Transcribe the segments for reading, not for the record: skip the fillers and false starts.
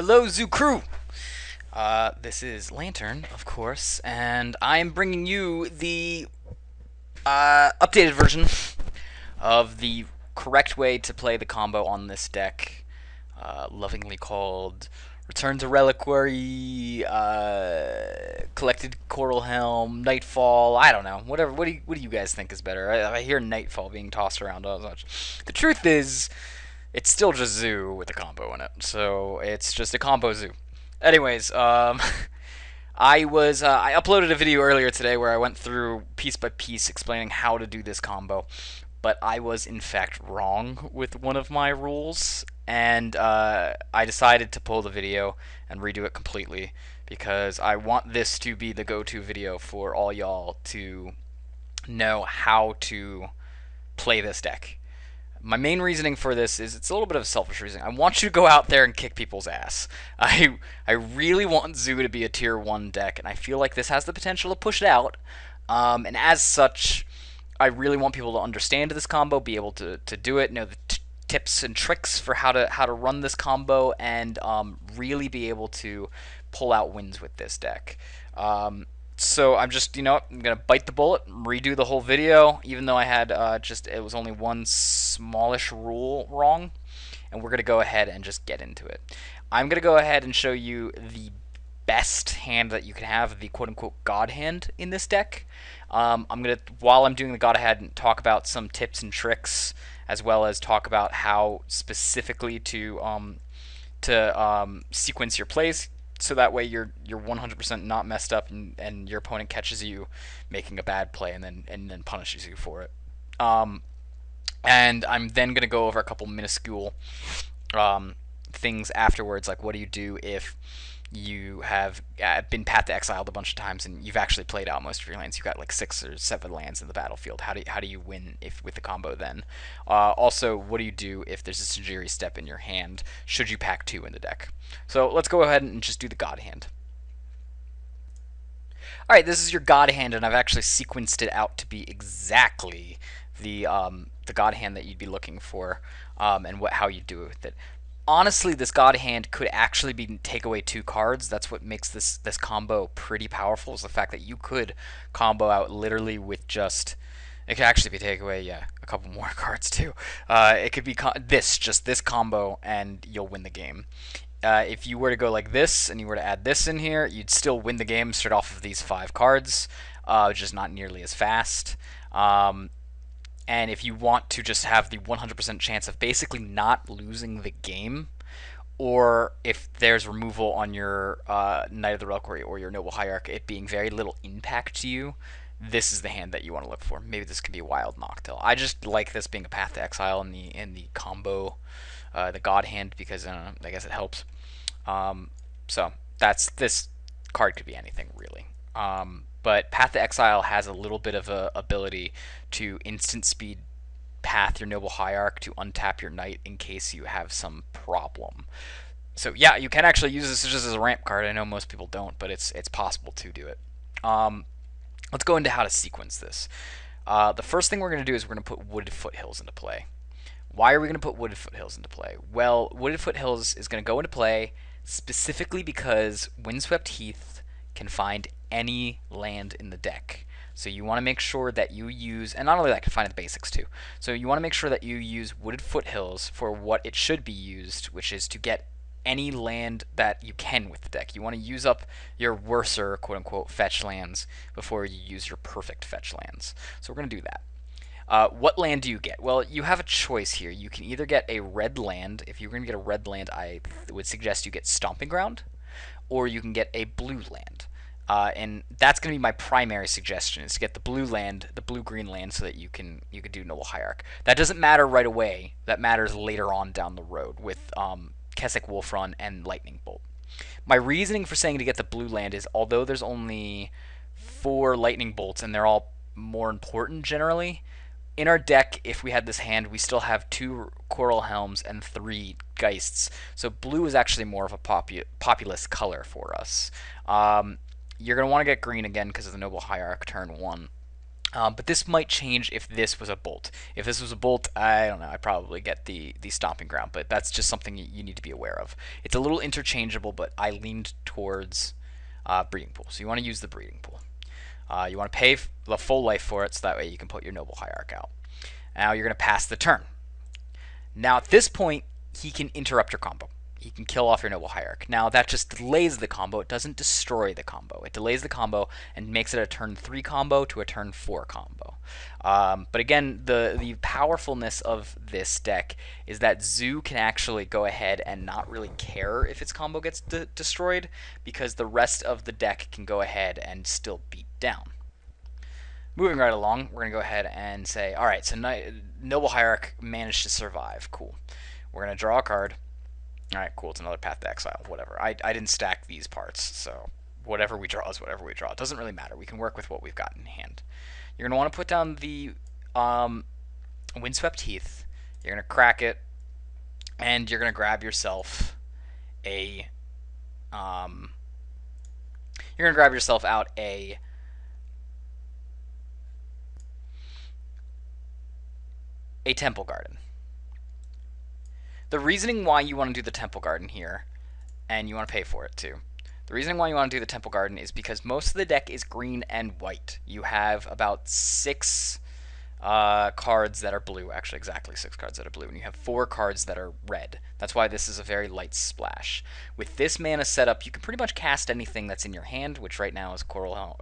Hello, Zoo Crew! This is Lantern, of course, and I'm bringing you the updated version of the correct way to play the combo on this deck, lovingly called Return to Reliquary, Collected Coralhelm, Nightfall. I don't know. Whatever. What do you guys think is better? I hear Nightfall being tossed around all as much. The truth is, it's still just Zoo with a combo in it, so it's just a combo Zoo. Anyways, I uploaded a video earlier today where I went through piece by piece explaining how to do this combo, but I was in fact wrong with one of my rules, and I decided to pull the video and redo it completely because I want this to be the go-to video for all y'all to know how to play this deck. My main reasoning for this is it's a little bit of selfish reasoning. I want you to go out there and kick people's ass. I really want Zoo to be a tier 1 deck, and I feel like this has the potential to push it out. And as such, I really want people to understand this combo, be able to do it, know the tips and tricks for how to run this combo, and really be able to pull out wins with this deck. So I'm just, I'm going to bite the bullet, redo the whole video, even though I had it was only one smallish rule wrong, and we're going to go ahead and just get into it. I'm going to go ahead and show you the best hand that you can have, the quote-unquote God hand in this deck. I'm going to, while I'm doing the God hand, talk about some tips and tricks, as well as talk about how specifically to sequence your plays, so that way you're 100% not messed up, and your opponent catches you making a bad play and then punishes you for it. And I'm then going to go over a couple minuscule things afterwards, like what do you do if you have been path to exiled a bunch of times and you've actually played out most of your lands. You've got like 6 or 7 lands in the battlefield. How do you win with the combo then? Also, what do you do if there's a Sinjiri step in your hand? Should you pack 2 in the deck? So let's go ahead and just do the God hand. Alright, this is your God hand, and I've actually sequenced it out to be exactly the God hand that you'd be looking for, and how you do it with it. Honestly, this God hand could actually be take away 2 cards. That's what makes this combo pretty powerful, is the fact that you could combo out literally with just... It could actually be take away, yeah, a couple more cards too. It could be just this combo, and you'll win the game. If you were to go like this, and you were to add this in here, you'd still win the game straight off of these 5 cards, just not nearly as fast. And if you want to just have the 100% chance of basically not losing the game, or if there's removal on your Knight of the Reliquary or your Noble Hierarch, it being very little impact to you, this is the hand that you want to look for. Maybe this could be a Wild Noctil. I just like this being a Path to Exile in the combo, the God hand, because I guess it helps. So this card could be anything really. But Path to Exile has a little bit of a ability to instant speed path your Noble Hierarch to untap your Knight in case you have some problem. So yeah, you can actually use this just as a ramp card. I know most people don't, but it's possible to do it. Let's go into how to sequence this. The first thing we're going to do is we're going to put Wooded Foothills into play. Why are we going to put Wooded Foothills into play? Well, Wooded Foothills is going to go into play specifically because Windswept Heath can find any land in the deck. So you want to make sure that you use, and not only that, can find the basics too. So you want to make sure that you use Wooded Foothills for what it should be used, which is to get any land that you can with the deck. You want to use up your worser, quote-unquote, fetch lands before you use your perfect fetch lands. So we're going to do that. What land do you get? Well, you have a choice here. You can either get a red land. If you're going to get a red land, I would suggest you get Stomping Ground, or you can get a blue land. And that's going to be my primary suggestion, is to get the blue land, the blue-green land, so that you can do Noble Hierarch. That doesn't matter right away. That matters later on down the road with Kessig Wolfrun and Lightning Bolt. My reasoning for saying to get the blue land is, although there's only 4 Lightning Bolts, and they're all more important generally, in our deck, if we had this hand, we still have 2 Coralhelms and 3 Geists. So blue is actually more of a populous color for us. You're going to want to get green again because of the Noble Hierarch turn 1. But this might change if this was a bolt. If this was a bolt, I don't know. I'd probably get the stomping ground, but that's just something you need to be aware of. It's a little interchangeable, but I leaned towards breeding pool. So you want to use the breeding pool. You want to pay the full life for it, so that way you can put your noble hierarch out. Now you're going to pass the turn. Now at this point, he can interrupt your combo. He can kill off your noble hierarch. Now that just delays the combo. It doesn't destroy the combo. It delays the combo and makes it a turn 3 combo to a turn 4 combo. But again, the powerfulness of this deck is that Zoo can actually go ahead and not really care if its combo gets destroyed, because the rest of the deck can go ahead and still beat down. Moving right along, we're going to go ahead and say, alright, so Noble Hierarch managed to survive. Cool. We're going to draw a card. Alright, cool, it's another Path to Exile, whatever. I didn't stack these parts, so whatever we draw is whatever we draw. It doesn't really matter. We can work with what we've got in hand. You're going to want to put down the Windswept Heath. You're going to crack it, and you're going to grab yourself a... you're going to grab yourself out a... Temple Garden. The reasoning why you want to do the Temple Garden here, and you want to pay for it too, the reasoning why you want to do the Temple Garden is because most of the deck is green and white. You have about 6 cards that are blue, actually exactly 6 cards that are blue, and you have 4 cards that are red. That's why this is a very light splash. With this mana setup, you can pretty much cast anything that's in your hand, which right now is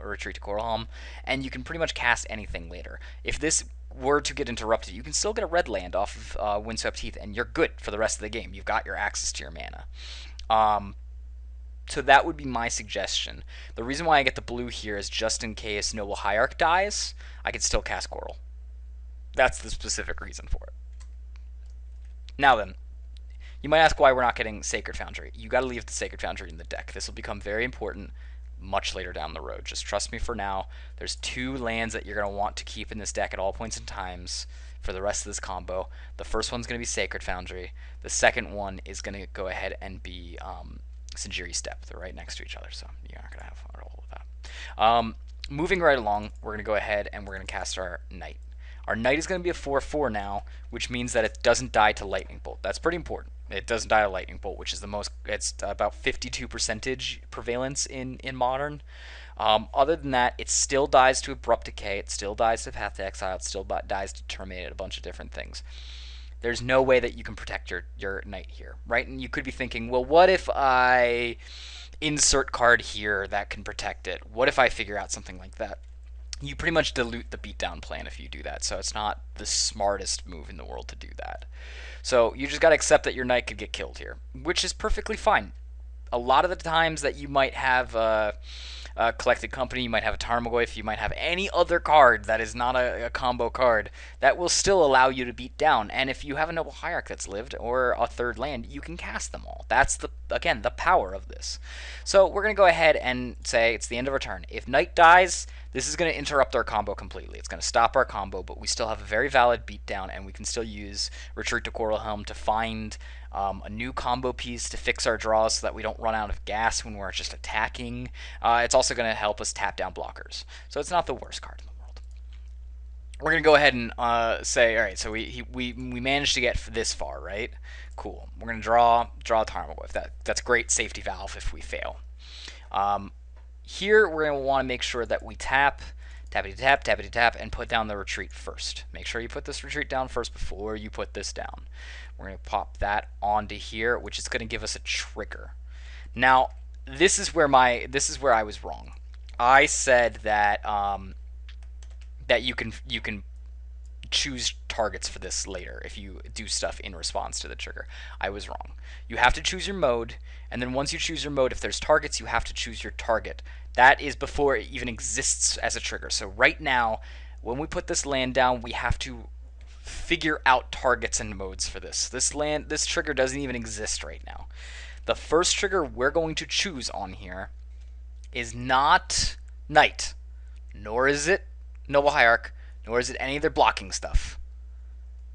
Retreat to Coralhelm, and you can pretty much cast anything later. If this were to get interrupted, you can still get a red land off of Windswept Heath, and you're good for the rest of the game. You've got your access to your mana. So that would be my suggestion. The reason why I get the blue here is just in case Noble Hierarch dies, I can still cast Coral. That's the specific reason for it. Now then, you might ask why we're not getting Sacred Foundry. You got to leave the Sacred Foundry in the deck. This will become very important much later down the road. Just trust me for now. There's 2 lands that you're going to want to keep in this deck at all points in times for the rest of this combo. The first one's going to be Sacred Foundry. The second one is going to go ahead and be Sinjiri Step. They're right next to each other, so you're not going to have a roll with that. Moving right along, we're going to go ahead and we're going to cast our Knight. Our Knight is going to be a 4/4 now, which means that it doesn't die to Lightning Bolt. That's pretty important. It doesn't die to Lightning Bolt, which is the most, it's about 52% prevalence in Modern. Other than that, it still dies to Abrupt Decay, it still dies to Path to Exile, it still dies to Terminate, a bunch of different things. There's no way that you can protect your Knight here, right? And you could be thinking, well, what if I insert card here that can protect it? What if I figure out something like that? You pretty much dilute the beatdown plan if you do that, so it's not the smartest move in the world to do that. So you just got to accept that your Knight could get killed here, which is perfectly fine. A lot of the times that you might have a Collected Company, you might have a Tarmogoyf, you might have any other card that is not a combo card, that will still allow you to beat down. And if you have a Noble Hierarch that's lived, or a third land, you can cast them all. That's, again, the power of this. So we're going to go ahead and say it's the end of our turn. If Knight dies, this is going to interrupt our combo completely. It's going to stop our combo, but we still have a very valid beatdown, and we can still use Retreat to Coralhelm to find a new combo piece to fix our draws so that we don't run out of gas when we're just attacking. It's also going to help us tap down blockers. So it's not the worst card in the world. We're going to go ahead and say, all right, so we managed to get this far, right? Cool. We're going to draw a Tarmogoyf. That's great safety valve if we fail. Here, we're going to want to make sure that we tap, tappity-tap, tappity-tap, and put down the retreat first. Make sure you put this retreat down first before you put this down. We're going to pop that onto here, which is going to give us a trigger. Now, this is where I was wrong. I said that that you can choose targets for this later if you do stuff in response to the trigger. I was wrong. You have to choose your mode, and then once you choose your mode, if there's targets, you have to choose your target. That is before it even exists as a trigger. So right now, when we put this land down, we have to figure out targets and modes for this. This trigger doesn't even exist right now. The first trigger we're going to choose on here is not Knight, nor is it Noble Hierarch, nor is it any of their blocking stuff.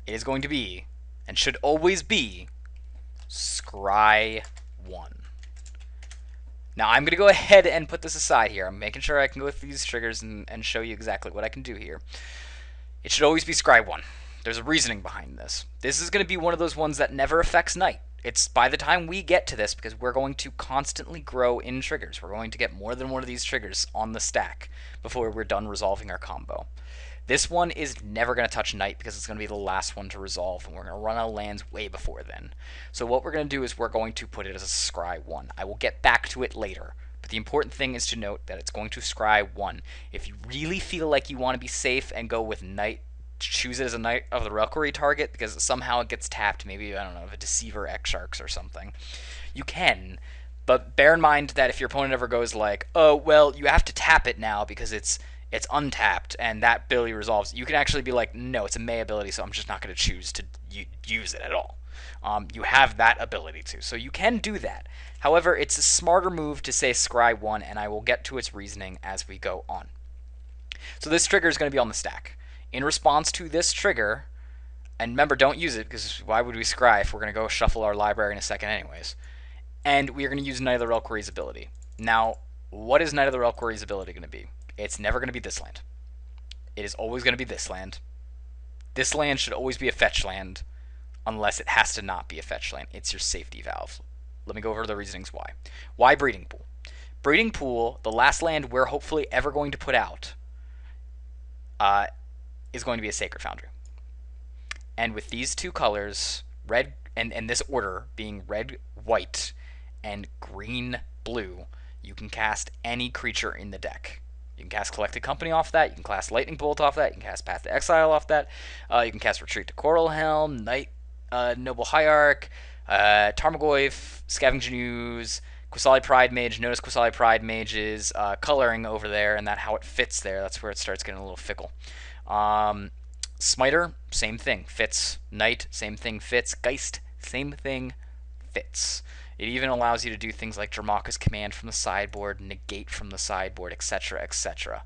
It is going to be, and should always be, Scry 1. Now I'm going to go ahead and put this aside here. I'm making sure I can go through these triggers and show you exactly what I can do here. It should always be Scry 1. There's a reasoning behind this. This is going to be one of those ones that never affects Knight. It's by the time we get to this, because we're going to constantly grow in triggers. We're going to get more than one of these triggers on the stack before we're done resolving our combo. This one is never going to touch Knight because it's going to be the last one to resolve, and we're going to run out of lands way before then. So what we're going to do is we're going to put it as a Scry 1. I will get back to it later, but the important thing is to note that it's going to Scry 1. If you really feel like you want to be safe and go with Knight, choose it as a Knight of the Reliquary target because somehow it gets tapped, maybe, I don't know, a Deceiver X-Sharks or something. You can, but bear in mind that if your opponent ever goes like, oh, well, you have to tap it now because it's untapped and that ability resolves, you can actually be like, no, it's a May ability, so I'm just not going to choose to use it at all. You have that ability to, so you can do that. However, it's a smarter move to say Scry 1, and I will get to its reasoning as we go on. So this trigger is going to be on the stack. In response to this trigger, and remember, don't use it, because why would we scry if we're going to go shuffle our library in a second anyways? And we are going to use Knight of the Reliquary's ability. Now, what is Knight of the Reliquary's ability going to be? It's never going to be this land. It is always going to be this land. This land should always be a fetch land, unless it has to not be a fetch land. It's your safety valve. Let me go over the reasonings why. Why Breeding Pool? Breeding Pool, the last land we're hopefully ever going to put out, is going to be a Sacred Foundry. And with these two colors, red and this order being red, white, and green, blue, you can cast any creature in the deck. You can cast Collected Company off that, you can cast Lightning Bolt off that, you can cast Path to Exile off that, you can cast Retreat to Coralhelm, Knight, Noble Hierarch, Tarmogoyf, Scavenging Ooze, Qasali Pride Mage. Notice Qasali Pride Mage's coloring over there and that how it fits there. That's where it starts getting a little fickle. Smiter, same thing, fits. Knight, same thing, fits. Geist, same thing, fits. It even allows you to do things like Dramaka's Command from the sideboard, Negate from the sideboard, etc., etc.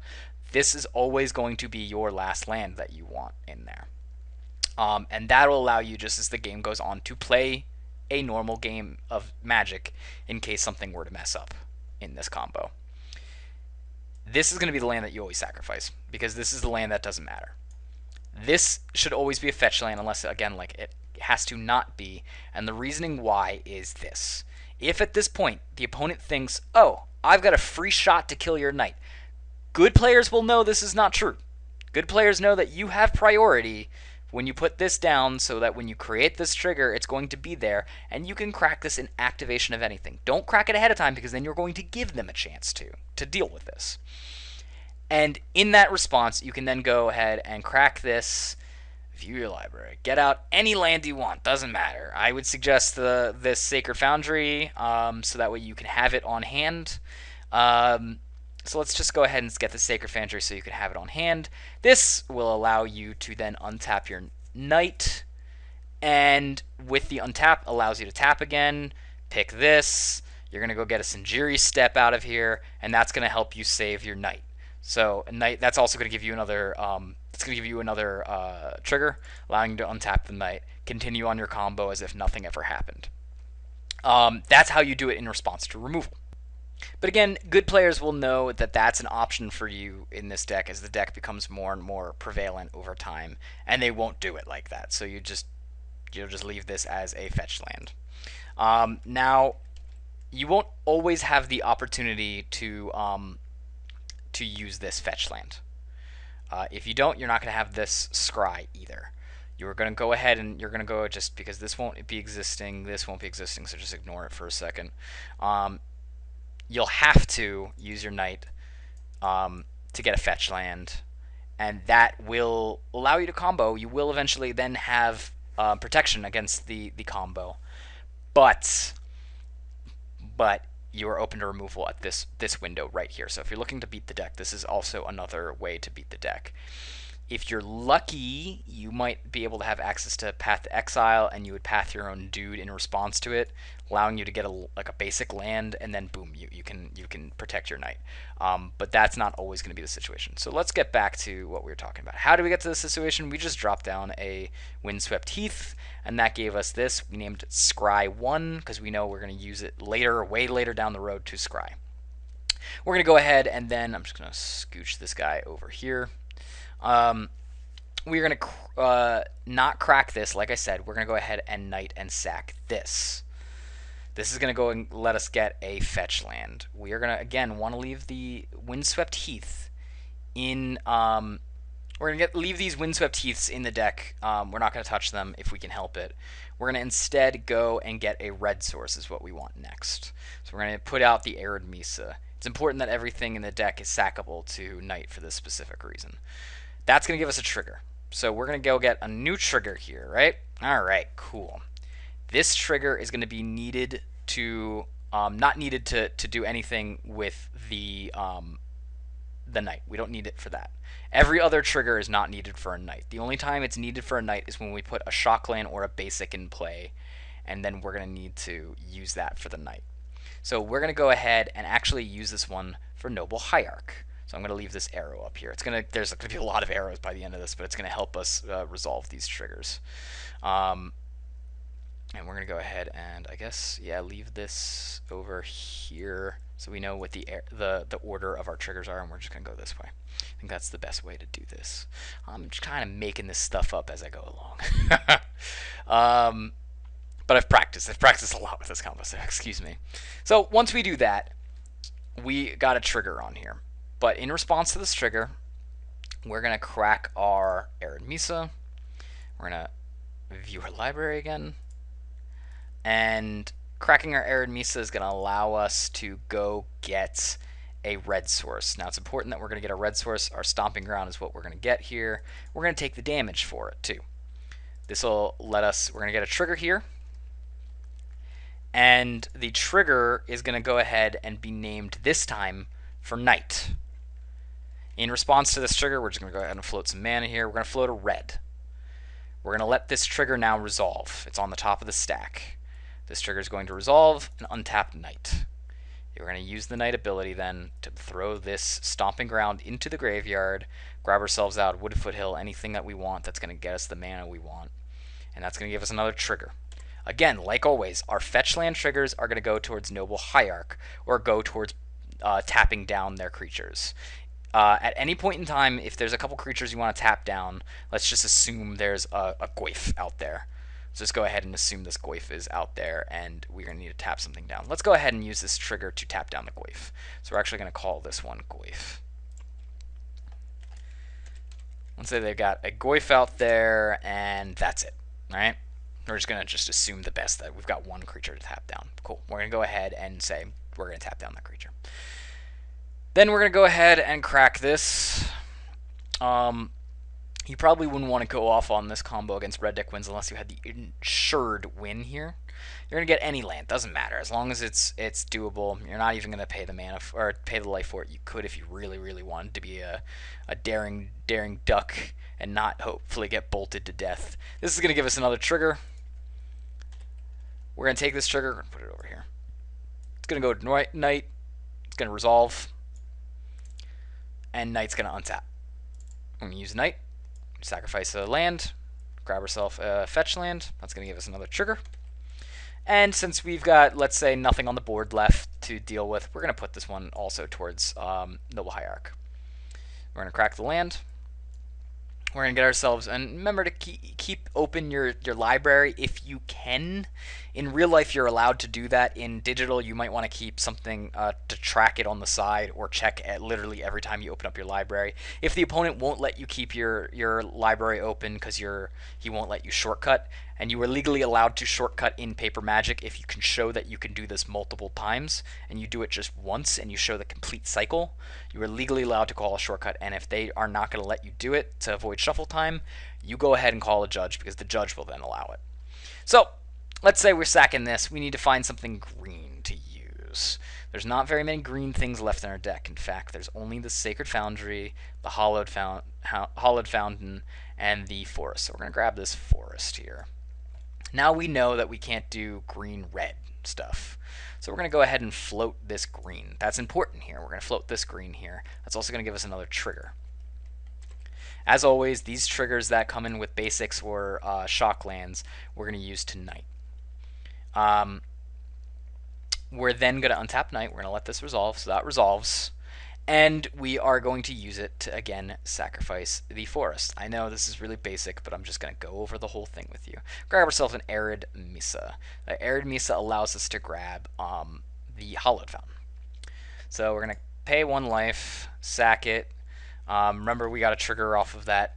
This is always going to be your last land that you want in there. And that will allow you, just as the game goes on, to play a normal game of Magic in case something were to mess up in this combo. This is going to be the land that you always sacrifice, because this is the land that doesn't matter. This should always be a fetch land, unless, again, like it has to not be, and the reasoning why is this. If at this point the opponent thinks, oh, I've got a free shot to kill your Knight, good players will know this is not true. Good players know that you have priority when you put this down, so that when you create this trigger, it's going to be there, and you can crack this in activation of anything. Don't crack it ahead of time, because then you're going to give them a chance to deal with this. And in that response, you can then go ahead and crack this, view your library, get out any land you want, doesn't matter. I would suggest this Sacred Foundry, so that way you can have it on hand. So let's just go ahead and get the Sacred Foundry so you can have it on hand. This will allow you to then untap your Knight, and with the untap, allows you to tap again, pick this, you're going to go get a Sinjiri Step out of here, and that's going to help you save your Knight. So Knight, that's also going to give you another, trigger, allowing you to untap the Knight, continue on your combo as if nothing ever happened. That's how you do it in response to removal. But again, good players will know that that's an option for you in this deck as the deck becomes more and more prevalent over time, and they won't do it like that. So you'll just leave this as a fetch land. Now, you won't always have the opportunity to use this fetch land. If you don't, you're not going to have this scry either. You're going to go ahead and you're going to go just because this won't be existing, this won't be existing, so just ignore it for a second. You'll have to use your Knight to get a fetch land, and that will allow you to combo. You will eventually then have protection against the combo, but you are open to removal at this window right here. So if you're looking to beat the deck, this is also another way to beat the deck. If you're lucky, you might be able to have access to Path to Exile, and you would path your own dude in response to it, allowing you to get a basic land, and then boom, you can protect your Knight. But that's not always going to be the situation. So let's get back to what we were talking about. How do we get to this situation? We just dropped down a Windswept Heath, and that gave us this. We named it Scry 1 because we know we're going to use it later, way later down the road to scry. We're going to go ahead and then I'm just going to scooch this guy over here. We're going to not crack this. Like I said, we're going to go ahead and knight and sack this. This is going to go and let us get a fetch land. We are going to, again, want to leave the Windswept Heath in... we're going to leave these Windswept Heaths in the deck. We're not going to touch them if we can help it. We're going to instead go and get a red source is what we want next. So we're going to put out the Arid Mesa. It's important that everything in the deck is sackable to Knight for this specific reason. That's going to give us a trigger. So we're going to go get a new trigger here, right? All right, cool. This trigger is going to be needed to, not needed to do anything with the Knight. We don't need it for that. Every other trigger is not needed for a Knight. The only time it's needed for a Knight is when we put a Shockland or a basic in play, and then we're going to need to use that for the Knight. So we're going to go ahead and actually use this one for Noble Hierarch. So I'm going to leave this arrow up here. There's going to be a lot of arrows by the end of this, but it's going to help us resolve these triggers. And we're going to go ahead and, I guess, yeah, leave this over here so we know what the order of our triggers are, and we're just going to go this way. I think that's the best way to do this. I'm just kind of making this stuff up as I go along. But I've practiced a lot with this combo, so excuse me. So once we do that, we got a trigger on here. But in response to this trigger, we're going to crack our Arid Mesa. We're going to view our library again. And cracking our Arid Mesa is going to allow us to go get a red source. Now it's important that we're going to get a red source. Our Stomping Ground is what we're going to get here. We're going to take the damage for it too. This will let us, we're going to get a trigger here. And the trigger is going to go ahead and be named this time for Knight. In response to this trigger, we're just going to go ahead and float some mana here. We're going to float a red. We're going to let this trigger now resolve. It's on the top of the stack. This trigger is going to resolve and untap Knight. We're going to use the Knight ability then to throw this Stomping Ground into the graveyard, grab ourselves out Wooded Foothill, anything that we want that's going to get us the mana we want. And that's going to give us another trigger. Again, like always, our fetch land triggers are going to go towards Noble Hierarch or go towards tapping down their creatures. At any point in time, if there's a couple creatures you want to tap down, let's just assume there's a Goyf out there. So just go ahead and assume this Goyf is out there, and we're going to need to tap something down. Let's go ahead and use this trigger to tap down the Goyf. So we're actually going to call this one Goyf. Let's say they've got a Goyf out there, and that's it. All right? We're just going to assume the best, that we've got one creature to tap down. Cool. We're going to go ahead and say we're going to tap down that creature. Then we're going to go ahead and crack this. You probably wouldn't want to go off on this combo against red deck wins unless you had the insured win here. You're going to get any land. Doesn't matter. As long as it's doable, you're not even going to pay the mana or pay the life for it. You could if you really, really wanted to be a daring duck and not hopefully get bolted to death. This is going to give us another trigger. We're going to take this trigger and put it over here. It's going to go to Knight. It's going to resolve. And Knight's going to untap. I'm going to use Knight. Sacrifice a land. Grab ourselves a fetch land. That's going to give us another trigger. And since we've got, let's say, nothing on the board left to deal with, we're going to put this one also towards Noble Hierarch. We're going to crack the land. We're going to get ourselves, and remember to keep open your library if you can. In real life, you're allowed to do that. In digital, you might want to keep something to track it on the side or check at literally every time you open up your library. If the opponent won't let you keep your library open because he won't let you shortcut, and you are legally allowed to shortcut in Paper Magic if you can show that you can do this multiple times, and you do it just once and you show the complete cycle, you are legally allowed to call a shortcut, and if they are not going to let you do it to avoid shuffle time, you go ahead and call a judge because the judge will then allow it. So, let's say we're sacking this. We need to find something green to use. There's not very many green things left in our deck. In fact, there's only the Sacred Foundry, the Hollowed Fountain, and the Forest. So we're going to grab this Forest here. Now we know that we can't do green-red stuff. So we're going to go ahead and float this green. That's important here. We're going to float this green here. That's also going to give us another trigger. As always, these triggers that come in with basics or shock lands, we're going to use tonight. We're then going to untap Knight. We're going to let this resolve, so that resolves. And we are going to use it to, again, sacrifice the forest. I know this is really basic, but I'm just going to go over the whole thing with you. Grab ourselves an Arid Mesa. The Arid Mesa allows us to grab the Hallowed Fountain. So we're going to pay 1 life, sack it. Remember, we got a trigger off of that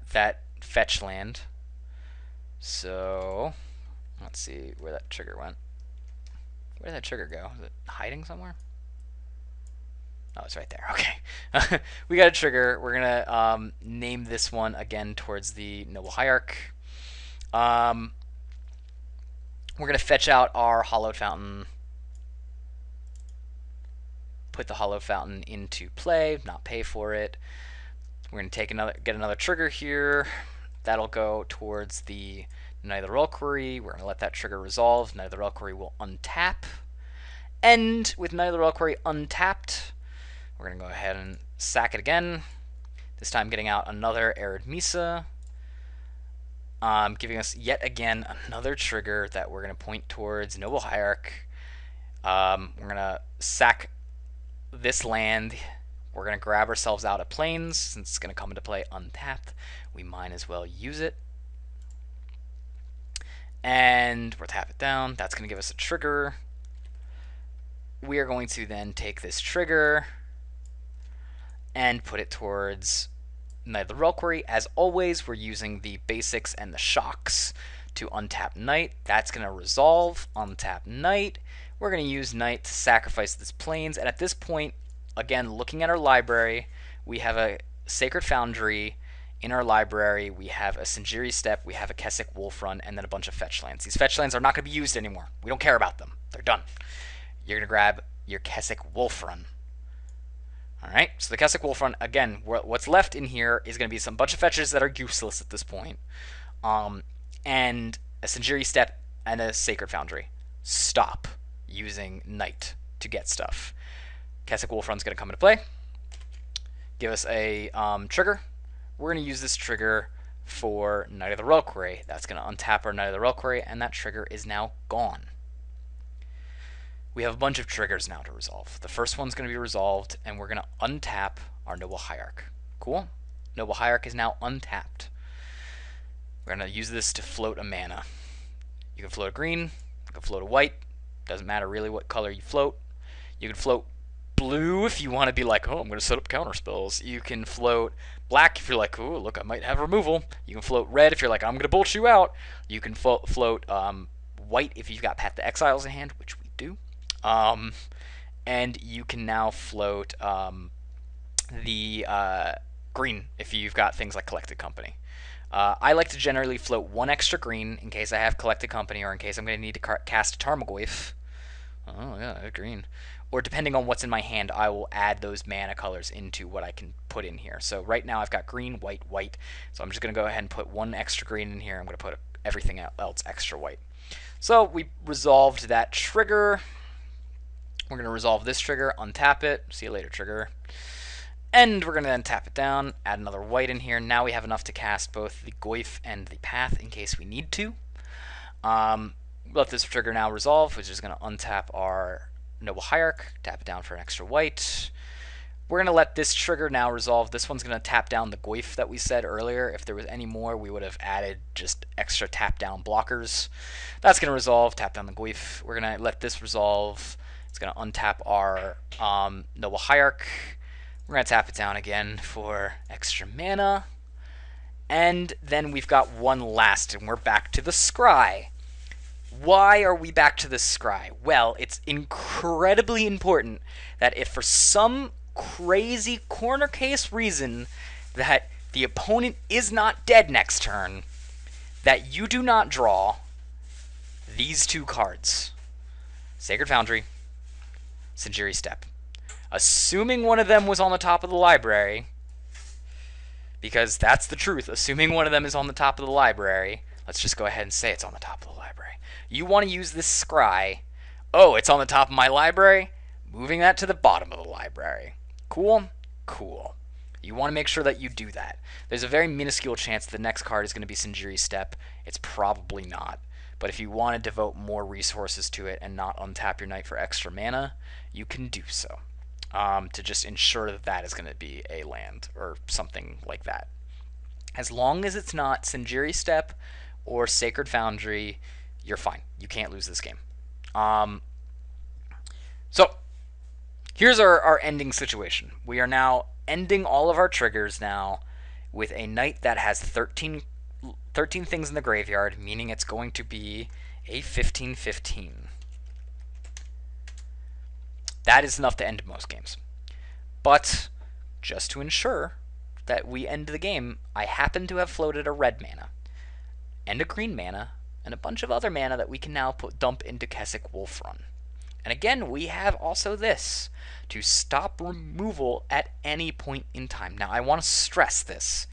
fetch land. So let's see where that trigger went. Where did that trigger go? Is it hiding somewhere? Oh, it's right there. Okay. We got a trigger. We're going to name this one again towards the Noble Hierarch. We're going to fetch out our Hallowed Fountain. Put the Hallowed Fountain into play, not pay for it. We're going to get another trigger here. That'll go towards the Knight of the Reliquary. We're going to let that trigger resolve. Knight of the Reliquary will untap. And with Knight of the Reliquary untapped, we're going to go ahead and sack it again. This time getting out another Arid Mesa. Giving us yet again another trigger that we're going to point towards Noble Hierarch. We're going to sack this land. We're going to grab ourselves out of Plains. Since it's going to come into play untapped, we might as well use it. And we'll tap it down. That's going to give us a trigger. We are going to then take this trigger and put it towards Knight of the Reliquary. As always, we're using the basics and the shocks to untap Knight. That's going to resolve, untap Knight. We're going to use Knight to sacrifice this Plains. And at this point, again, looking at our library, we have a Sacred Foundry. In our library, we have a Sinjiri Steppe, we have a Kessig Wolfrun, and then a bunch of fetch lands. These fetch lands are not going to be used anymore. We don't care about them. They're done. You're going to grab your Kessig Wolfrun. Alright, so the Kessig Wolfrun, again, what's left in here is going to be some bunch of fetches that are useless at this point. And a Sinjiri Steppe and a Sacred Foundry. Stop using Knight to get stuff. Kessig Wolfrun's going to come into play. Give us a trigger. We're going to use this trigger for Knight of the Reliquary. That's going to untap our Knight of the Reliquary, and that trigger is now gone. We have a bunch of triggers now to resolve. The first one's going to be resolved, and we're going to untap our Noble Hierarch. Cool? Noble Hierarch is now untapped. We're going to use this to float a mana. You can float a green, you can float a white. Doesn't matter really what color you float. You can float blue if you want to be like, oh, I'm going to set up counter spells. You can float black if you're like, oh, look, I might have removal. You can float red if you're like, I'm going to bolt you out. You can float white if you've got Path to Exiles in hand, which we do. And you can now float the green if you've got things like Collected Company. I like to generally float 1 extra green in case I have Collected Company or in case I'm going to need to cast Tarmogoyf. Oh, yeah, green. Or depending on what's in my hand, I will add those mana colors into what I can put in here. So right now I've got green, white, white. So I'm just going to go ahead and put 1 extra green in here. I'm going to put everything else extra white. So we resolved that trigger. We're going to resolve this trigger, untap it. See you later, trigger. And we're going to then tap it down, add another white in here. Now we have enough to cast both the Goyf and the Path in case we need to. Let this trigger now resolve, which is going to untap our Noble Hierarch, tap it down for an extra white. We're going to let this trigger now resolve. This one's going to tap down the Goyf that we said earlier. If there was any more, we would have added just extra tap down blockers. That's going to resolve, tap down the Goyf. We're going to let this resolve. It's going to untap our Noble Hierarch. We're going to tap it down again for extra mana. And then we've got one last, and we're back to the Scry. Why are we back to the Scry? Well, it's incredibly important that if for some crazy corner case reason that the opponent is not dead next turn, that you do not draw these 2 cards. Sacred Foundry, Sinjiri Steppe. Assuming one of them was on the top of the library, because that's the truth, assuming one of them is on the top of the library, let's just go ahead and say it's on the top of the library. You want to use this Scry. Oh, it's on the top of my library? Moving that to the bottom of the library. Cool? Cool. You want to make sure that you do that. There's a very minuscule chance the next card is going to be Sinjiri Steppe. It's probably not. But if you want to devote more resources to it and not untap your Knight for extra mana, you can do so. To just ensure that that is going to be a land or something like that. As long as it's not Sinjiri Step or Sacred Foundry, you're fine. You can't lose this game. So here's our ending situation. We are now ending all of our triggers now with a Knight that has 13 things in the graveyard, meaning it's going to be a 15/15. That is enough to end most games. But just to ensure that we end the game, I happen to have floated a red mana and a green mana and a bunch of other mana that we can now dump into Kessig Wolfrun. And again, we have also this to stop removal at any point in time. Now, I want to stress this.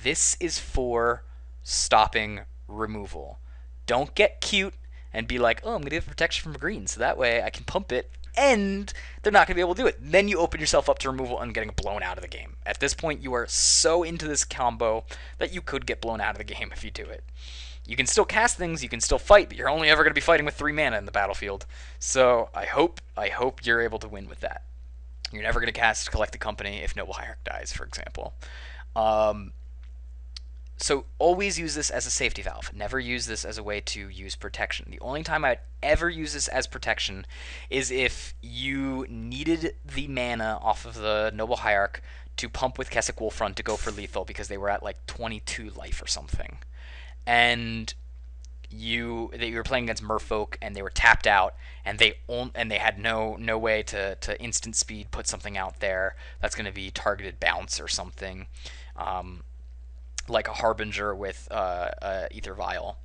This is for stopping removal. Don't get cute and be like, oh, I'm going to give protection from green, so that way I can pump it, and they're not going to be able to do it. Then you open yourself up to removal and getting blown out of the game. At this point, you are so into this combo that you could get blown out of the game if you do it. You can still cast things, you can still fight, but you're only ever going to be fighting with 3 mana in the battlefield. So I hope you're able to win with that. You're never going to cast Collected Company if Noble Hierarch dies, for example. So always use this as a safety valve. Never use this as a way to use protection. The only time I'd ever use this as protection is if you needed the mana off of the Noble Hierarch to pump with Kessig Wolfrun to go for lethal because they were at like 22 life or something. And you were playing against Merfolk and they were tapped out and they had no way to instant speed put something out there that's going to be targeted bounce or something. Like a Harbinger with Ether Vial,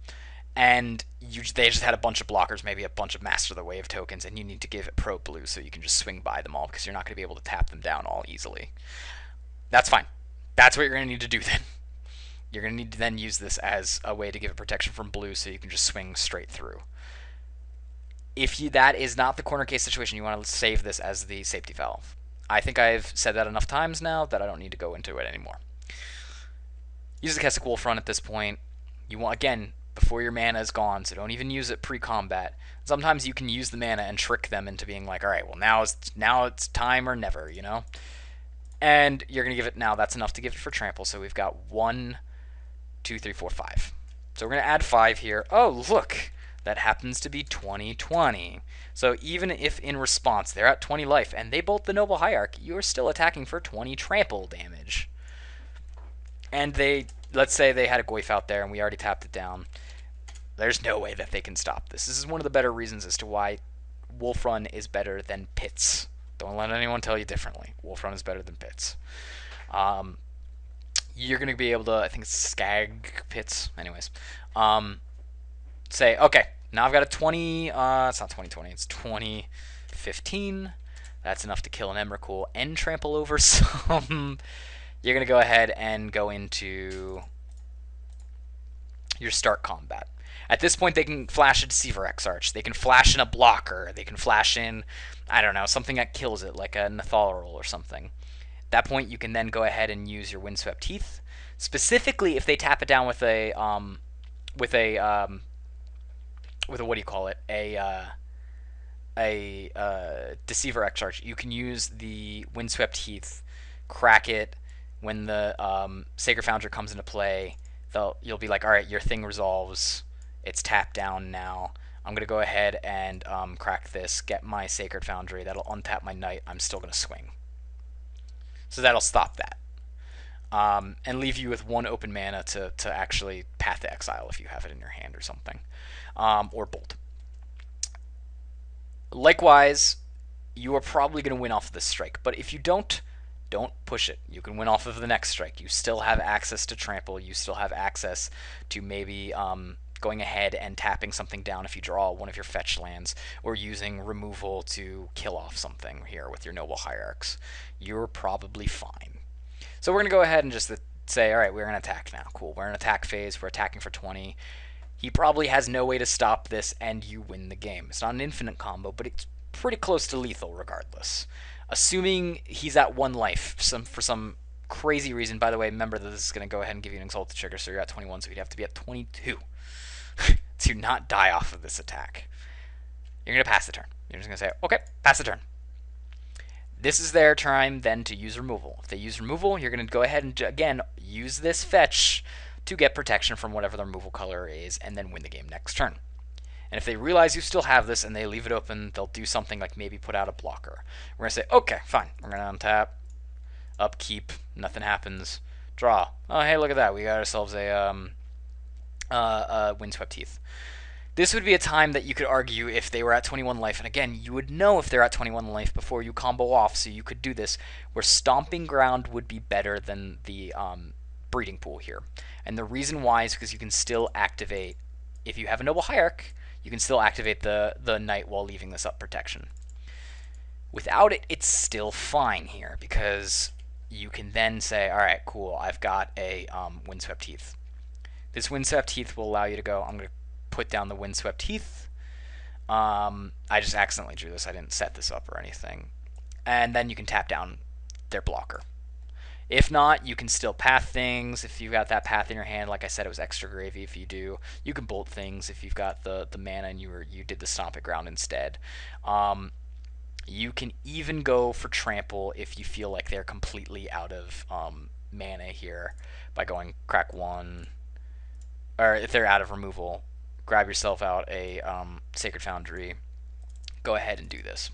and they just had a bunch of blockers, maybe a bunch of Master of the Wave tokens, and you need to give it Pro Blue so you can just swing by them all because you're not going to be able to tap them down all easily. That's fine. That's what you're going to need to do then. You're going to need to then use this as a way to give it protection from blue so you can just swing straight through. If that is not the corner case situation, you want to save this as the safety valve. I think I've said that enough times now that I don't need to go into it anymore. Use the Kessig Wolfrun at this point. You want, again, before your mana is gone, so don't even use it pre-combat. Sometimes you can use the mana and trick them into being like, all right, well, now it's time or never, you know? And you're going to give it, now that's enough to give it for trample, so we've got 1, 2, 3, 4, 5. So we're going to add 5 here. Oh, look, that happens to be 20/20. So even if in response they're at 20 life and they bolt the Noble Hierarch, you're still attacking for 20 trample damage. And let's say they had a Goyf out there and we already tapped it down. There's no way that they can stop this. This is one of the better reasons as to why Wolfrun is better than Pits. Don't let anyone tell you differently. Wolfrun is better than Pits. You're going to be able to, I think it's Skag Pits. Anyways. Say, okay, now I've got a 20, it's not 20/20, it's 20/15. That's enough to kill an Emrakul and trample over some. You're going to go ahead and go into your start combat. At this point, they can flash a Deceiver Exarch. They can flash in a blocker. They can flash in, I don't know, something that kills it, like a Nathalral or something. At that point, you can then go ahead and use your Windswept Teeth. Specifically, if they tap it down with a what do you call it? A Deceiver Exarch. You can use the Windswept Teeth, crack it. When the Sacred Foundry comes into play, you'll be like, all right, your thing resolves. It's tapped down now. I'm going to go ahead and crack this, get my Sacred Foundry. That'll untap my Knight. I'm still going to swing. So that'll stop that. And leave you with 1 open mana to actually Path to Exile if you have it in your hand or something. Or Bolt. Likewise, you are probably going to win off of this strike. But if you don't push it. You can win off of the next strike. You still have access to trample. You still have access to maybe going ahead and tapping something down if you draw one of your fetch lands, or using removal to kill off something here with your Noble Hierarchs. You're probably fine. So we're going to go ahead and just say, all right, we're going to attack now. Cool. We're in attack phase. We're attacking for 20. He probably has no way to stop this, and you win the game. It's not an infinite combo, but it's pretty close to lethal regardless. Assuming he's at 1 life for some crazy reason. By the way, remember that this is going to go ahead and give you an Exalted trigger, so you're at 21, so you'd have to be at 22. to not die off of this attack. You're going to pass the turn. You're just going to say, okay, pass the turn. This is their time then to use removal. If they use removal, you're going to go ahead and, again, use this fetch to get protection from whatever the removal color is and then win the game next turn. And if they realize you still have this and they leave it open, they'll do something like maybe put out a blocker. We're going to say, okay, fine. We're going to untap, upkeep, nothing happens, draw. Oh, hey, look at that. We got ourselves a Windswept Heath. This would be a time that you could argue if they were at 21 life, and again, you would know if they're at 21 life before you combo off, so you could do this, where Stomping Ground would be better than the Breeding Pool here. And the reason why is because you can still activate, if you have a Noble Hierarch, you can still activate the Knight while leaving this up protection. Without it, it's still fine here, because you can then say, alright, cool, I've got a Windswept Heath. This Windswept Heath will allow you to go, I'm going to put down the Windswept Heath. I just accidentally drew this. I didn't set this up or anything. And then you can tap down their blocker. If not, you can still path things. If you've got that path in your hand, like I said, it was extra gravy. If you do, you can bolt things. If you've got the mana and you did the Stomping Ground instead. You can even go for Trample if you feel like they're completely out of mana here by going crack 1, or if they're out of removal. Grab yourself out a Sacred Foundry. Go ahead and do this.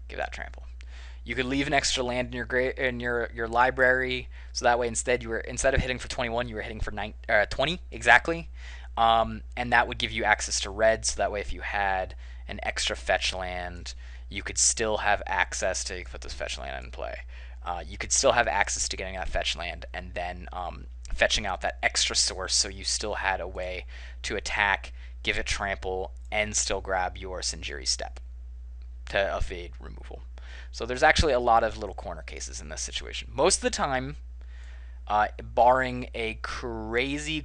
Give that Trample. You could leave an extra land in your library, so that way instead of hitting for 21, you were hitting for 20 exactly, and that would give you access to red. So that way, if you had an extra fetch land, you could still have access to put this fetch land in play. You could still have access to getting that fetch land, and then fetching out that extra source, so you still had a way to attack, give it trample, and still grab your Sinjiri Step to evade removal. So there's actually a lot of little corner cases in this situation. Most of the time, barring a crazy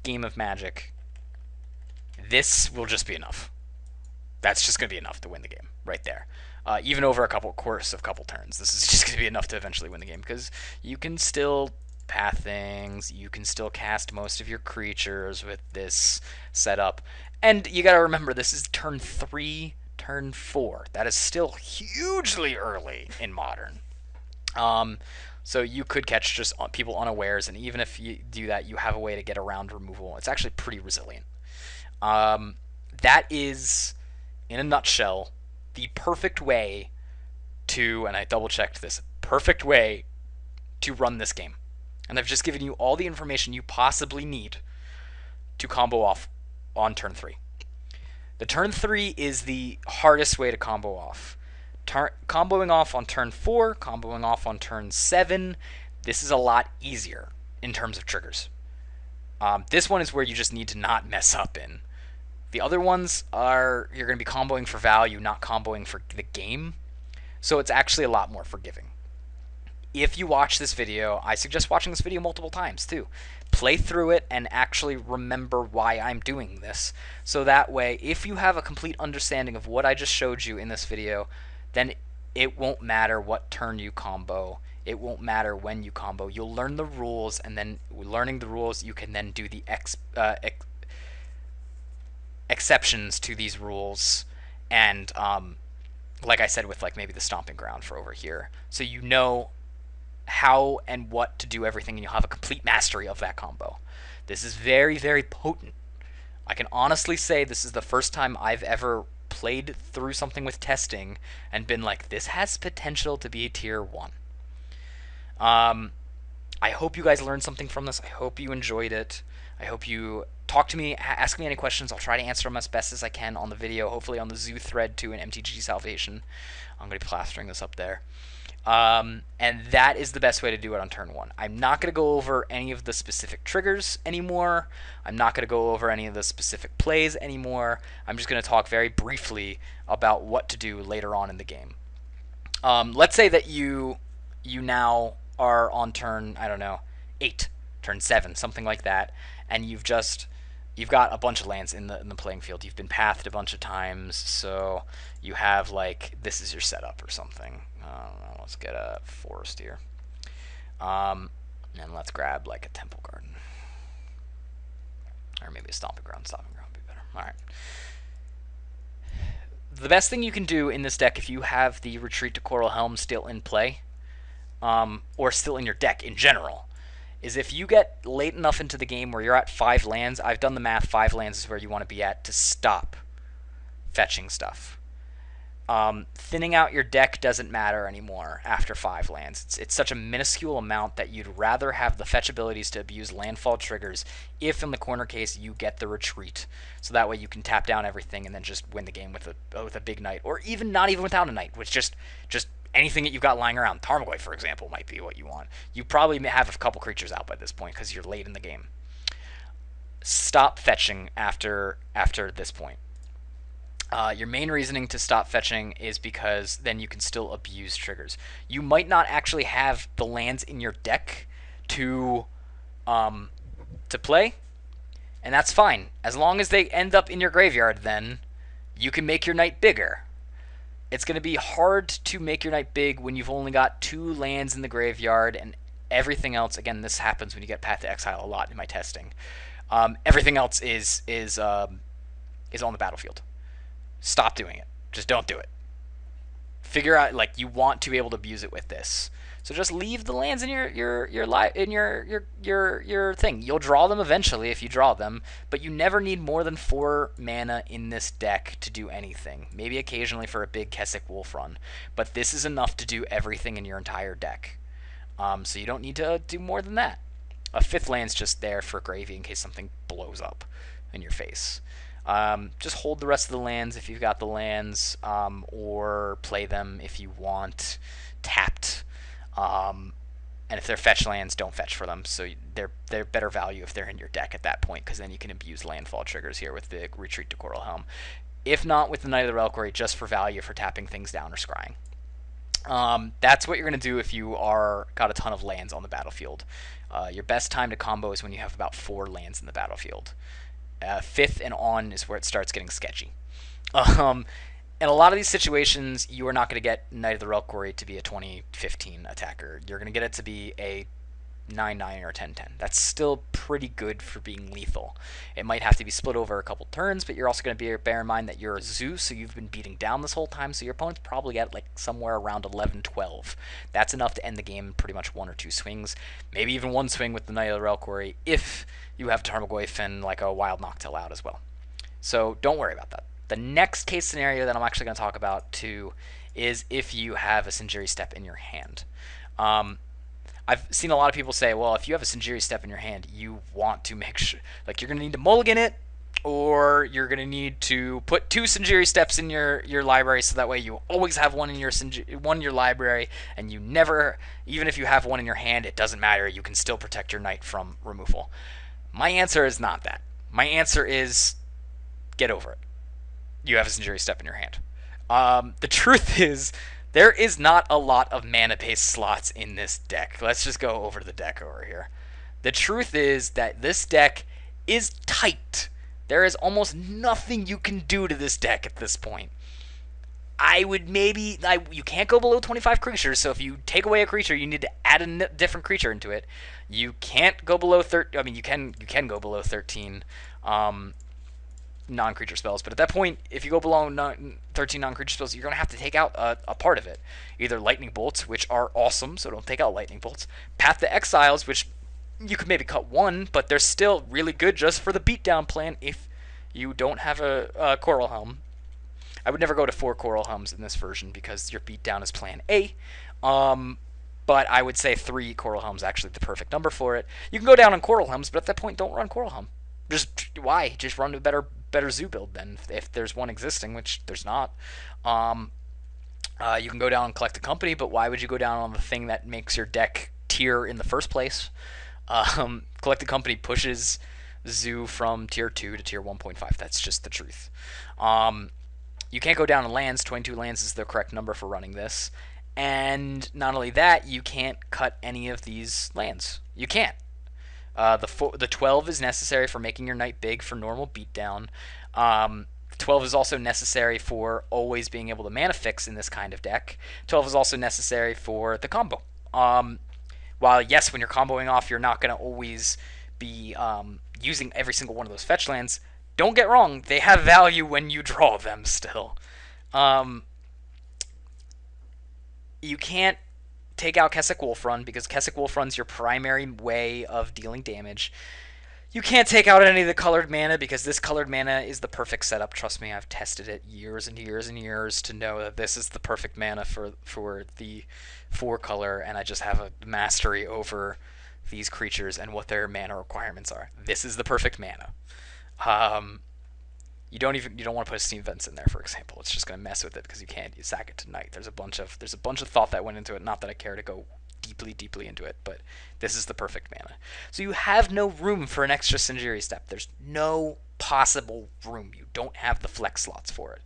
game of Magic, this will just be enough. That's just going to be enough to win the game right there. Even over a course of couple turns, this is just going to be enough to eventually win the game, because you can still path things, you can still cast most of your creatures with this setup, and you got to remember this is turn 3, turn 4. That is still hugely early in Modern. So you could catch just people unawares, and even if you do that, you have a way to get around removal. It's actually pretty resilient. That is, in a nutshell, the perfect way to, and I double-checked this, perfect way to run this game. And I've just given you all the information you possibly need to combo off on turn 3. The turn 3 is the hardest way to combo off. Comboing off on turn 4, comboing off on turn 7, this is a lot easier in terms of triggers. This one is where you just need to not mess up in. The other ones are, you're going to be comboing for value, not comboing for the game. So it's actually a lot more forgiving. If you watch this video, I suggest watching this video multiple times too. Play through it and actually remember why I'm doing this. So that way, if you have a complete understanding of what I just showed you in this video, then it won't matter what turn you combo. It won't matter when you combo. You'll learn the rules, and then learning the rules, you can then do the exceptions to these rules, and like I said, with like maybe the Stomping Ground for over here, so you know how and what to do everything, and you'll have a complete mastery of that combo. This is very, very potent. I can honestly say this is the first time I've ever played through something with testing and been like, this has potential to be a tier 1. I hope you guys learned something from this. I hope you enjoyed it. I hope you talk to me, ask me any questions. I'll try to answer them as best as I can on the video, hopefully on the Zoo thread too, in MTG Salvation. I'm going to be plastering this up there. And that is the best way to do it on turn 1. I'm not going to go over any of the specific triggers anymore. I'm not going to go over any of the specific plays anymore. I'm just going to talk very briefly about what to do later on in the game. Let's say that you now are on turn, I don't know, 8, turn 7, something like that, and you've got a bunch of lands in the playing field. You've been pathed a bunch of times, so you have, like, this is your setup or something. I don't know, let's get a forest here. And let's grab like a Temple Garden. Or maybe a Stomping Ground. Stomping Ground would be better. Alright. The best thing you can do in this deck if you have the Retreat to Coralhelm still in play, or still in your deck in general, is if you get late enough into the game where you're at 5 lands, I've done the math, 5 lands is where you want to be at to stop fetching stuff. Thinning out your deck doesn't matter anymore after 5 lands. It's such a minuscule amount that you'd rather have the fetch abilities to abuse landfall triggers if in the corner case you get the retreat. So that way you can tap down everything and then just win the game with a big knight. Or even not even without a knight, which just anything that you've got lying around. Tarmogoyf, for example, might be what you want. You probably have a couple creatures out by this point because you're late in the game. Stop fetching after this point. Your main reasoning to stop fetching is because then you can still abuse triggers. You might not actually have the lands in your deck to play, and that's fine. As long as they end up in your graveyard, then you can make your knight bigger. It's going to be hard to make your knight big when you've only got 2 lands in the graveyard and everything else. Again, this happens when you get Path to Exile a lot in my testing. Everything else is on the battlefield. Stop doing it. Just don't do it. Figure out, like, you want to be able to abuse it with this. So just leave the lands in your thing. You'll draw them eventually if you draw them, but you never need more than 4 mana in this deck to do anything. Maybe occasionally for a big Kessig Wolf run, but this is enough to do everything in your entire deck. So you don't need to do more than that. A 5th land's just there for gravy in case something blows up in your face. Just hold the rest of the lands if you've got the lands, or play them if you want tapped. And if they're fetch lands, don't fetch for them. So they're better value if they're in your deck at that point, because then you can abuse landfall triggers here with the Retreat to Coralhelm. If not, with the Knight of the Reliquary, just for value for tapping things down or scrying. That's what you're going to do if you got a ton of lands on the battlefield. Your best time to combo is when you have about 4 lands in the battlefield. 5th and on is where it starts getting sketchy. In a lot of these situations, you are not going to get Knight of the Reliquary to be a 20-15 attacker. You're going to get it to be a 9-9 or 10-10. That's still pretty good for being lethal. It might have to be split over a couple turns, but you're also going to bear in mind that you're a Zoo, so you've been beating down this whole time, so your opponent's probably at like somewhere around 11-12. That's enough to end the game in pretty much 1 or 2 swings, maybe even 1 swing with the Knight of the Reliquary if you have Tarmogoyf and like a Wild Noctil out as well. So don't worry about that. The next case scenario that I'm actually going to talk about too is if you have a Sinjiri Step in your hand. I've seen a lot of people say, well, if you have a Sinjiri Step in your hand, you want to make sure, like, you're going to need to mulligan it, or you're going to need to put 2 Sinjiri Steps in your library, so that way you always have one in your library, and you never, even if you have one in your hand, it doesn't matter, you can still protect your knight from removal. My answer is not that. My answer is, get over it. You have a Sinjiri Step in your hand. The truth is, there is not a lot of mana-based slots in this deck. Let's just go over the deck over here. The truth is that this deck is tight. There is almost nothing you can do to this deck at this point. You can't go below 25 creatures, so if you take away a creature, you need to add a different creature into it. You can't go below 13. I mean, you can go below 13 non-creature spells, but at that point, if you go below 13 non-creature spells, you're going to have to take out a part of it. Either Lightning Bolts, which are awesome, so don't take out Lightning Bolts. Path to Exiles, which you could maybe cut 1, but they're still really good just for the beatdown plan if you don't have a Coralhelm. I would never go to 4 Coralhelms in this version because your beatdown is plan A. But I would say 3 Coralhelms is actually the perfect number for it. You can go down on Coralhelms, but at that point, don't run Coralhelm. Why? Just run a better Zoo build then, if there's one existing, which there's not. You can go down and collect a company, but why would you go down on the thing that makes your deck tier in the first place? Collect a company pushes Zoo from tier 2 to tier 1.5. That's just the truth. You can't go down on lands. 22 lands is the correct number for running this. And not only that, you can't cut any of these lands. You can't. The 12 is necessary for making your knight big for normal beatdown. 12 is also necessary for always being able to mana fix in this kind of deck. 12 is also necessary for the combo. While, yes, when you're comboing off, you're not going to always be using every single one of those fetch lands. Don't get wrong, they have value when you draw them still. Um, you can't take out Kessig Wolfrun because Kessig Wolfrun's your primary way of dealing damage. You can't take out any of the colored mana because this colored mana is the perfect setup. Trust me, I've tested it years and years and years to know that this is the perfect mana for the 4-color, and I just have a mastery over these creatures and what their mana requirements are. This is the perfect mana. You don't want to put a Steam Vents in there, for example. It's just going to mess with it because you can't sack it to Night. There's a bunch of thought that went into it. Not that I care to go deeply into it, but this is the perfect mana. So you have no room for an extra Sinjiri step. There's no possible room. You don't have the flex slots for it.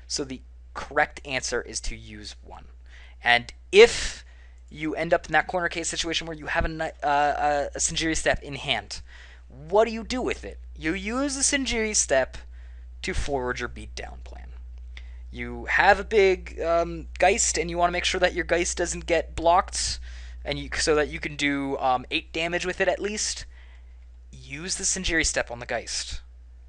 So the correct answer is to use one. And if you end up in that corner case situation where you have a Sinjiri step in hand, what do you do with it? You use the Sinjiri step to forward your beatdown plan. You have a big Geist, and you want to make sure that your Geist doesn't get blocked, and so that you can do 8 damage with it at least. Use the Sinjiri step on the Geist.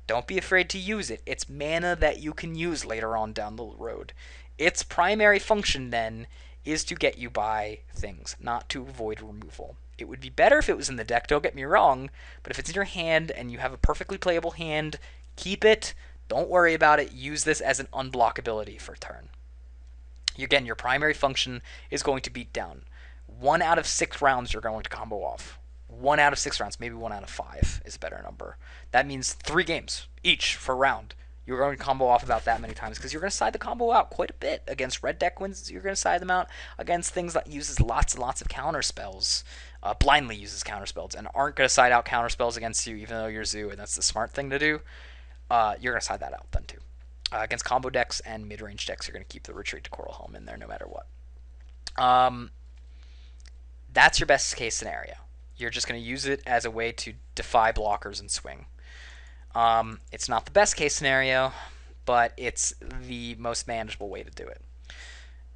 Don't be afraid to use it. It's mana that you can use later on down the road. Its primary function, then, is to get you by things, not to avoid removal. It would be better if it was in the deck, don't get me wrong, but if it's in your hand and you have a perfectly playable hand, keep it. Don't worry about it. Use this as an unblock ability for turn. Again, your primary function is going to beat down. 1 out of 6 rounds you're going to combo off. 1 out of 6 rounds, maybe 1 out of 5 is a better number. That means 3 games each for round. You're going to combo off about that many times because you're going to side the combo out quite a bit against red deck wins. You're going to side them out against things that uses lots and lots of counter spells, blindly uses counter spells, and aren't going to side out counter spells against you even though you're Zoo, and that's the smart thing to do. You're going to side that out then too. Against combo decks and mid-range decks, you're going to keep the retreat to Coralhelm in there no matter what. That's your best case scenario. You're just going to use it as a way to defy blockers and swing. It's not the best case scenario, but it's the most manageable way to do it.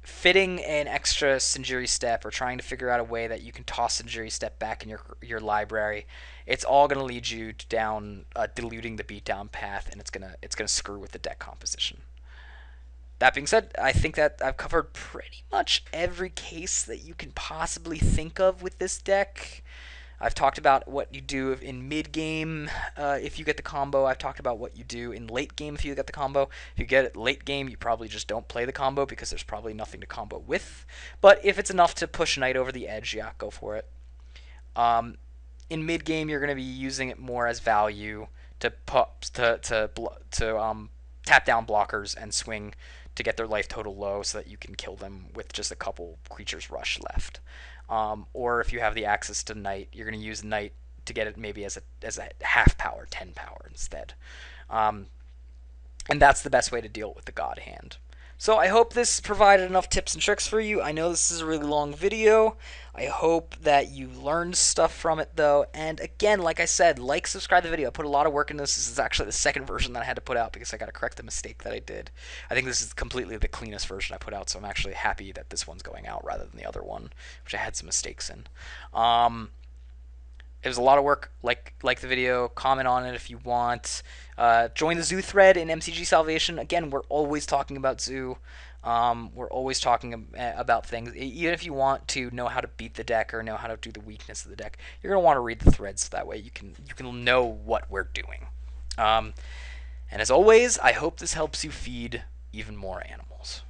Fitting an extra Sinjiri step or trying to figure out a way that you can toss Sinjiri step back in your library, it's all going to lead you down diluting the beatdown path, and it's gonna screw with the deck composition. That being said, I think that I've covered pretty much every case that you can possibly think of with this deck. I've talked about what you do in mid-game if you get the combo. I've talked about what you do in late game if you get the combo. If you get it late game, you probably just don't play the combo because there's probably nothing to combo with. But if it's enough to push Knight over the edge, yeah, go for it. In mid-game, you're going to be using it more as value to tap down blockers and swing to get their life total low so that you can kill them with just a couple creatures rush left. Or if you have the access to Knight, you're going to use Knight to get it maybe as a half power, 10 power instead. And that's the best way to deal with the God Hand. So I hope this provided enough tips and tricks for you. I know this is a really long video. I hope that you learned stuff from it, though. And again, like I said, subscribe to the video. I put a lot of work in this. This is actually the second version that I had to put out because I got to correct the mistake that I did. I think this is completely the cleanest version I put out, so I'm actually happy that this one's going out rather than the other one, which I had some mistakes in. It was a lot of work. Like the video, comment on it if you want. Join the Zoo thread in MTG Salvation. Again, we're always talking about Zoo. We're always talking about things. Even if you want to know how to beat the deck or know how to do the weakness of the deck, you're going to want to read the threads so that way you can know what we're doing. And as always, I hope this helps you feed even more animals.